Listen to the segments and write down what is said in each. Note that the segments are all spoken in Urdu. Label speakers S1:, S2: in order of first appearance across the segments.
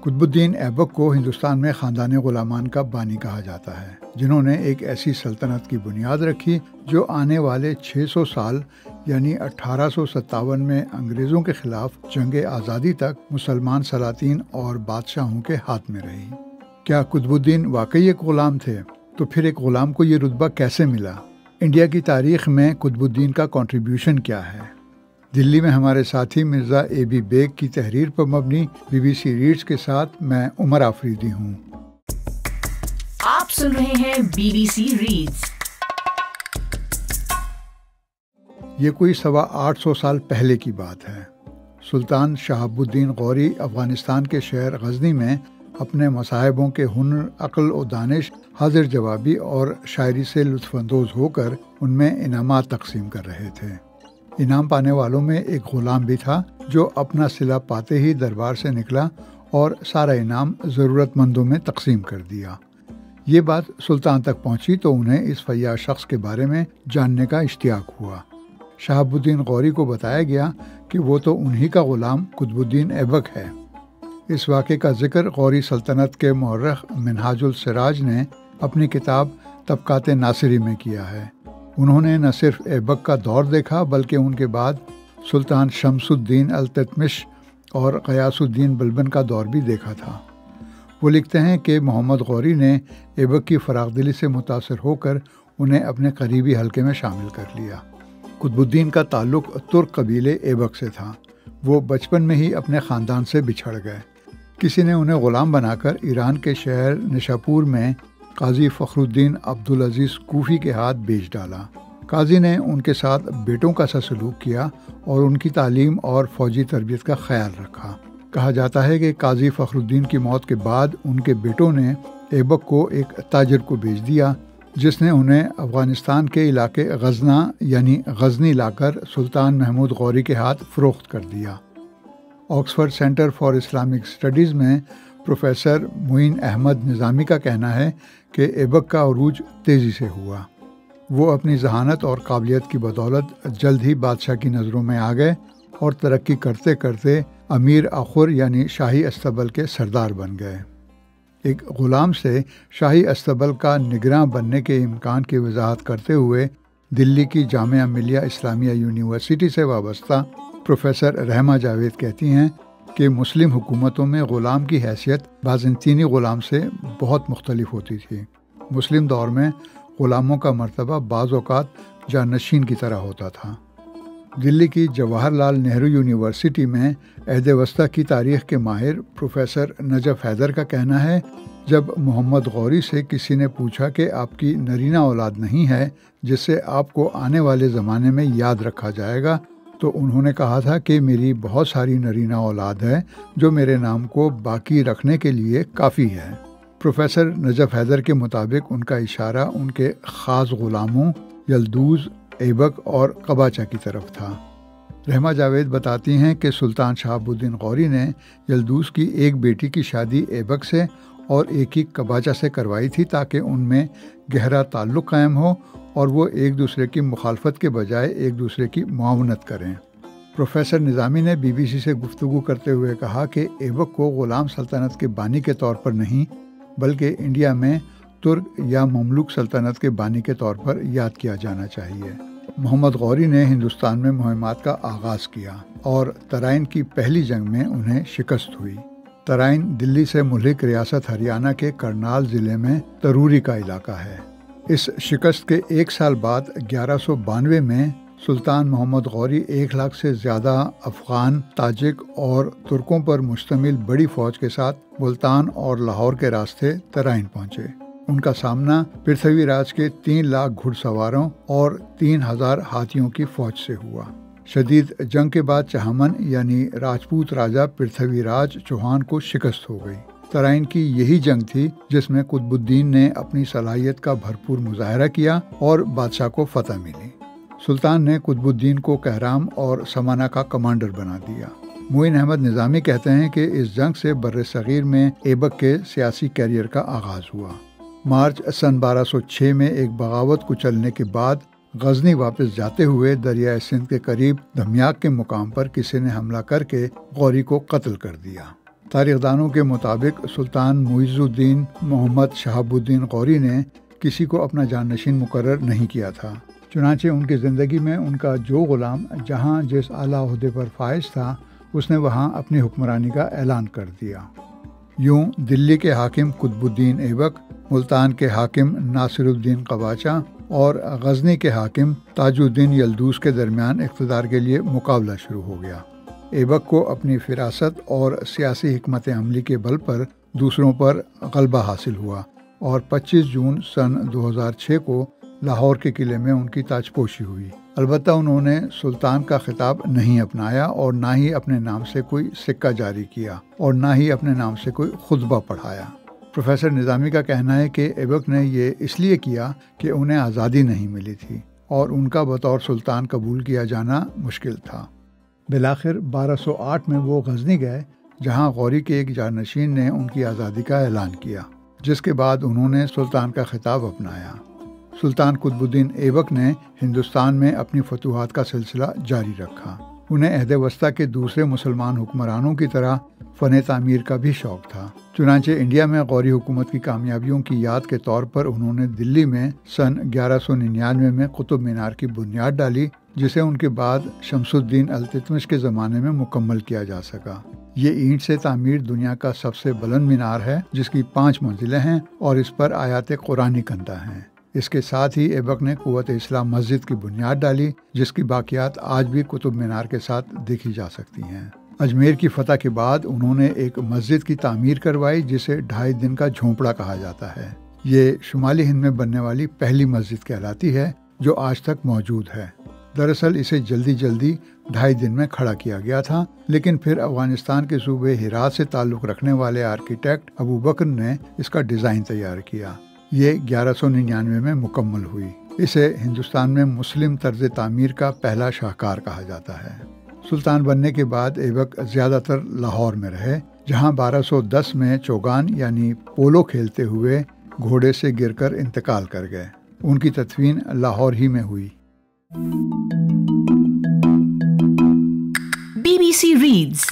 S1: قطب الدین ایبک کو ہندوستان میں خاندان غلامان کا بانی کہا جاتا ہے، جنہوں نے ایک ایسی سلطنت کی بنیاد رکھی جو آنے والے 600 سال یعنی 1857 میں انگریزوں کے خلاف جنگ آزادی تک مسلمان سلاطین اور بادشاہوں کے ہاتھ میں رہی۔ کیا قطب الدین واقعی ایک غلام تھے؟ تو پھر ایک غلام کو یہ رتبہ کیسے ملا؟ انڈیا کی تاریخ میں قطب الدین کا کنٹریبیوشن کیا ہے؟ دلی میں ہمارے ساتھی مرزا اے بی بیگ کی تحریر پر مبنی BBC ریڈز کے ساتھ میں عمر آفریدی ہوں۔
S2: آپ سن رہے ہیں BBC ریڈز۔
S1: یہ کوئی 850 سال پہلے کی بات ہے۔ سلطان شہاب الدین غوری افغانستان کے شہر غزنی میں اپنے مصاحبوں کے ہنر، عقل و دانش، حاضر جوابی اور شاعری سے لطف اندوز ہو کر ان میں انعامات تقسیم کر رہے تھے۔ انعام پانے والوں میں ایک غلام بھی تھا جو اپنا صلہ پاتے ہی دربار سے نکلا اور سارا انعام ضرورت مندوں میں تقسیم کر دیا۔ یہ بات سلطان تک پہنچی تو انہیں اس فیاض شخص کے بارے میں جاننے کا اشتیاق ہوا۔ شہاب الدین غوری کو بتایا گیا کہ وہ تو انہی کا غلام قطب الدین ایبک ہے۔ اس واقعے کا ذکر غوری سلطنت کے مورخ منہاج السراج نے اپنی کتاب طبقات ناصری میں کیا ہے۔ انہوں نے نہ صرف ایبک کا دور دیکھا بلکہ ان کے بعد سلطان شمس الدین التتمش اور غیاث الدین بلبن کا دور بھی دیکھا تھا۔ وہ لکھتے ہیں کہ محمد غوری نے ایبک کی فراخ دلی سے متاثر ہو کر انہیں اپنے قریبی حلقے میں شامل کر لیا۔ قطب الدین کا تعلق ترک قبیلے ایبک سے تھا۔ وہ بچپن میں ہی اپنے خاندان سے بچھڑ گئے۔ کسی نے انہیں غلام بنا کر ایران کے شہر نشاپور میں قاضی فخر الدین عبدالعزیز کوفی کے ہاتھ بیچ ڈالا۔ قاضی نے ان کے ساتھ بیٹوں کا سا سلوک کیا اور ان کی تعلیم اور فوجی تربیت کا خیال رکھا۔ کہا جاتا ہے کہ قاضی فخر الدین کی موت کے بعد ان کے بیٹوں نے ایبک کو ایک تاجر کو بیچ دیا، جس نے انہیں افغانستان کے علاقے غزنہ یعنی غزنی لا کر سلطان محمود غوری کے ہاتھ فروخت کر دیا۔ Oxford centre for Islamic studies میں پروفیسر معین احمد نظامی کا کہنا ہے کہ ایبک کا عروج تیزی سے ہوا۔ وہ اپنی ذہانت اور قابلیت کی بدولت جلد ہی بادشاہ کی نظروں میں آ گئے اور ترقی کرتے کرتے امیر اخر یعنی شاہی استبل کے سردار بن گئے۔ ایک غلام سے شاہی استبل کا نگراں بننے کے امکان کی وضاحت کرتے ہوئے دلی کی جامعہ ملیہ اسلامیہ یونیورسٹی سے وابستہ پروفیسر رحمہ جاوید کہتی ہیں کہ مسلم حکومتوں میں غلام کی حیثیت بازنطینی غلام سے بہت مختلف ہوتی تھی۔ مسلم دور میں غلاموں کا مرتبہ بعض اوقات جانشین کی طرح ہوتا تھا۔ دلی کی جواہر لال نہرو یونیورسٹی میں عہد وسطیٰ کی تاریخ کے ماہر پروفیسر نجف حیدر کا کہنا ہے، جب محمد غوری سے کسی نے پوچھا کہ آپ کی نرینہ اولاد نہیں ہے جس سے آپ کو آنے والے زمانے میں یاد رکھا جائے گا، تو انہوں نے کہا تھا کہ میری بہت ساری نرینہ اولاد ہے جو میرے نام کو باقی رکھنے کے لیے کافی ہے۔ پروفیسر نجف حیدر کے مطابق ان کا اشارہ ان کے خاص غلاموں یلدوز، ایبک اور قباچہ کی طرف تھا۔ رحمہ جاوید بتاتی ہیں کہ سلطان شہاب الدین غوری نے یلدوز کی ایک بیٹی کی شادی ایبک سے اور ایک ہی قباچہ سے کروائی تھی تاکہ ان میں گہرا تعلق قائم ہو اور وہ ایک دوسرے کی مخالفت کے بجائے ایک دوسرے کی معاونت کریں۔ پروفیسر نظامی نے BBC سے گفتگو کرتے ہوئے کہا کہ ایبک کو غلام سلطنت کے بانی کے طور پر نہیں بلکہ انڈیا میں ترک یا مملوک سلطنت کے بانی کے طور پر یاد کیا جانا چاہیے۔ محمد غوری نے ہندوستان میں مہمات کا آغاز کیا اور ترائن کی پہلی جنگ میں انہیں شکست ہوئی۔ ترائن دلی سے ملحق ریاست ہریانہ کے کرنال ضلع میں تروری کا علاقہ ہے۔ اس شکست کے ایک سال بعد 1192 میں سلطان محمد غوری 1 لاکھ سے زیادہ افغان، تاجک اور ترکوں پر مشتمل بڑی فوج کے ساتھ ملتان اور لاہور کے راستے ترائن پہنچے۔ ان کا سامنا پرتھوی راج کے 3 لاکھ گھڑ سواروں اور 3000 ہاتھیوں کی فوج سے ہوا۔ شدید جنگ کے بعد چہمن یعنی راجپوت راجہ پرتھوی راج چوہان کو شکست ہو گئی۔ ترائن کی یہی جنگ تھی جس میں قطب الدین نے اپنی صلاحیت کا بھرپور مظاہرہ کیا اور بادشاہ کو فتح ملی۔ سلطان نے قطب الدین کو کہرام اور سمانہ کا کمانڈر بنا دیا۔ معین احمد نظامی کہتے ہیں کہ اس جنگ سے بر صغیر میں ایبک کے سیاسی کیریئر کا آغاز ہوا۔ مارچ سن 1206 میں ایک بغاوت کو چلنے کے بعد غزنی واپس جاتے ہوئے دریائے سندھ کے قریب دھمیاک کے مقام پر کسی نے حملہ کر کے غوری کو قتل کر دیا۔ تاریخ دانوں کے مطابق سلطان معیز الدین محمد شہاب الدین غوری نے کسی کو اپنا جانشین مقرر نہیں کیا تھا، چنانچہ ان کی زندگی میں ان کا جو غلام جہاں جس اعلیٰ عہدے پر فائز تھا اس نے وہاں اپنی حکمرانی کا اعلان کر دیا۔ یوں دلی کے حاکم قطب الدین ایبک، ملتان کے حاکم ناصر الدین قواچہ اور غزنی کے حاکم تاج الدین یلدوز کے درمیان اقتدار کے لیے مقابلہ شروع ہو گیا۔ ایبک کو اپنی فراست اور سیاسی حکمت عملی کے بل پر دوسروں پر غلبہ حاصل ہوا اور 25 جون سن 2006 کو لاہور کے قلعے میں ان کی تاج پوشی ہوئی۔ البتہ انہوں نے سلطان کا خطاب نہیں اپنایا اور نہ ہی اپنے نام سے کوئی سکہ جاری کیا اور نہ ہی اپنے نام سے کوئی خطبہ پڑھایا۔ پروفیسر نظامی کا کہنا ہے کہ ایبک نے یہ اس لیے کیا کہ انہیں آزادی نہیں ملی تھی اور ان کا بطور سلطان قبول کیا جانا مشکل تھا۔ بالآخر 1208 میں وہ غزنی گئے، جہاں غوری کے ایک جانشین نے ان کی آزادی کا اعلان کیا، جس کے بعد انہوں نے سلطان کا خطاب اپنایا۔ سلطان قطب الدین ایبک نے ہندوستان میں اپنی فتوحات کا سلسلہ جاری رکھا۔ انہیں عہد وسطیٰ کے دوسرے مسلمان حکمرانوں کی طرح فن تعمیر کا بھی شوق تھا، چنانچہ انڈیا میں غوری حکومت کی کامیابیوں کی یاد کے طور پر انہوں نے دلی میں سن 1199 میں قطب مینار کی بنیاد ڈالی، جسے ان کے بعد شمس الدین التتمش کے زمانے میں مکمل کیا جا سکا۔ یہ اینٹ سے تعمیر دنیا کا سب سے بلند مینار ہے، جس کی 5 منزلیں ہیں اور اس پر آیات قرآنی کندہ ہیں۔ اس کے ساتھ ہی ایبک نے قوت اسلام مسجد کی بنیاد ڈالی، جس کی باقیات آج بھی قطب مینار کے ساتھ دیکھی جا سکتی ہیں۔ اجمیر کی فتح کے بعد انہوں نے ایک مسجد کی تعمیر کروائی، جسے 2.5 دن کا جھونپڑا کہا جاتا ہے۔ یہ شمالی ہند میں بننے والی پہلی مسجد کہلاتی ہے جو آج تک موجود ہے۔ دراصل اسے جلدی 2.5 دن میں کھڑا کیا گیا تھا، لیکن پھر افغانستان کے صوبے ہرات سے تعلق رکھنے والے آرکیٹیکٹ ابو بکر نے اس کا ڈیزائن تیار کیا۔ یہ 1199 میں مکمل ہوئی۔ اسے ہندوستان میں مسلم طرز تعمیر کا پہلا شاہکار کہا جاتا ہے۔ سلطان بننے کے بعد ایبک زیادہ تر لاہور میں رہے، جہاں 1210 میں چوگان یعنی پولو کھیلتے ہوئے گھوڑے سے گر کر انتقال کر گئے۔ ان کی تدفین لاہور ہی میں ہوئی۔
S2: BBC ریڈز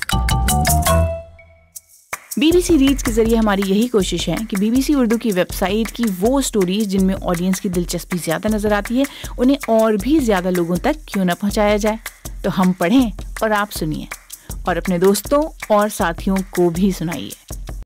S2: BBC ریڈز کے ذریعے ہماری یہی کوشش ہے کہ BBC اردو کی ویب سائٹ کی وہ سٹوریز جن میں آڈینس کی دلچسپی زیادہ نظر آتی ہے انہیں اور بھی زیادہ لوگوں تک کیوں نہ پہنچایا جائے۔ تو ہم پڑھیں اور آپ سنیے اور اپنے دوستوں اور ساتھیوں کو بھی سنائیے۔